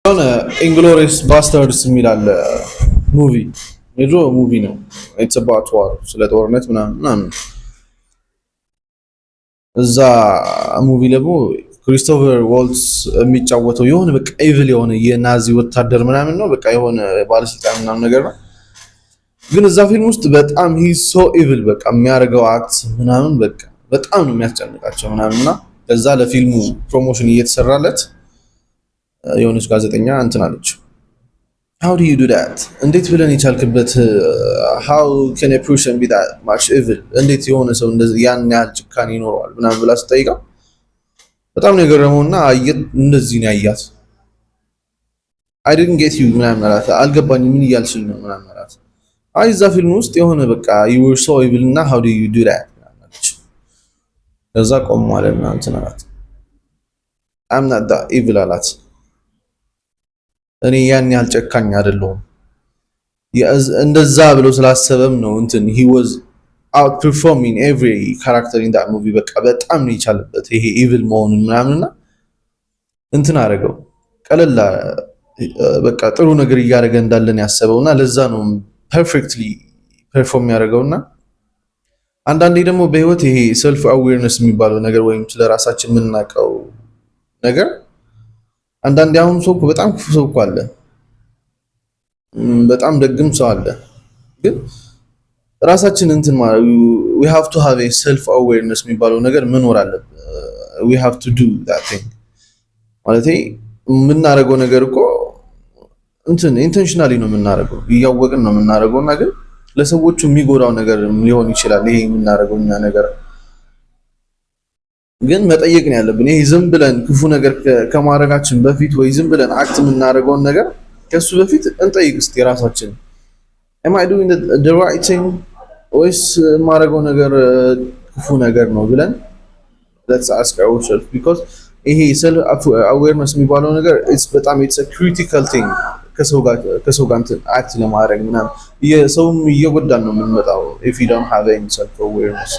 የሆነ ኢንግሎሪየስ ባስተርድስ የሚል አለ ሙቪ የድሮ ሙቪ ነው። ኢትስ አባውት ዋር ስለ ጦርነት ምናምን እዛ ሙቪ ደግሞ ክሪስቶፈር ዎልትስ የሚጫወተው የሆነ በቃ ኢቪል የሆነ የናዚ ወታደር ምናምን ነው። በቃ የሆነ ባለስልጣን ምናምን ነገር ነው። ግን እዛ ፊልም ውስጥ በጣም ሂ ሶ ኢቪል በቃ የሚያደርገው አክት ምናምን በቃ በጣም ነው የሚያስጨንቃቸው ምናምንና ከዛ ለፊልሙ ፕሮሞሽን እየተሰራለት የሆነች ጋዜጠኛ እንትን አለች። how do you do that እንዴት ብለን የቻልክበት how can a person be that much evil እንዴት የሆነ ሰው እንደዚህ ያን ያህል ጭካኔ ይኖረዋል ምናምን ብላ ስጠይቀው በጣም ነው የገረመውና እንደዚህ ነው ያያት። I didn't get you ምናምን አላት። አልገባኝም ምን እያልሽኝ ነው ምናምን አላት። አይ እዛ ፊልም ውስጥ የሆነ በቃ you were so evil እና how do you do that አለች። ከዛ ቆም አለና እንትን አላት። I'm not that evil አላት። እኔ ያን ያህል ጨካኝ አይደለሁም። እንደዛ ብሎ ስላሰበም ነው እንትን he was outperforming every character in that movie በቃ በጣም ነው የቻለበት ይሄ evil መሆኑን ምናምንና እንትን አደረገው ቀለላ በቃ ጥሩ ነገር እያደረገ እንዳለን ያሰበውና ለዛ ነው perfectly perform ያደረገውና አንዳንዴ ደግሞ በህይወት ይሄ self awareness የሚባለው ነገር ወይም ስለራሳችን የምናውቀው ነገር አንዳንዴ አሁን ሰው በጣም ክፉ ሰው አለ፣ በጣም ደግም ሰው አለ። ግን ራሳችን እንትን ማለት we have to have a self awareness የሚባለው ነገር መኖር አለበት። we have to do that thing ማለት የምናደርገው ነገር እኮ እንትን ኢንቴንሽናሊ ነው የምናደርገው፣ እያወቅን ነው የምናደርገውና ግን ለሰዎቹ የሚጎዳው ነገር ሊሆን ይችላል ይሄ የምናደርገው እኛ ነገር ግን መጠየቅ ነው ያለብን። ይሄ ዝም ብለን ክፉ ነገር ከማድረጋችን በፊት ወይ ዝም ብለን አክት የምናደርገውን ነገር ከሱ በፊት እንጠይቅ እስቲ ራሳችን am I doing the right thing ወይስ የማደርገው ነገር ክፉ ነገር ነው ብለን let's ask ourselves because ይሄ self awareness የሚባለው ነገር it's a critical thing ከሰው ጋር እንትን አክት ለማድረግ ምናምን የሰውም እየጎዳን ነው የምንመጣው if you don't have any self awareness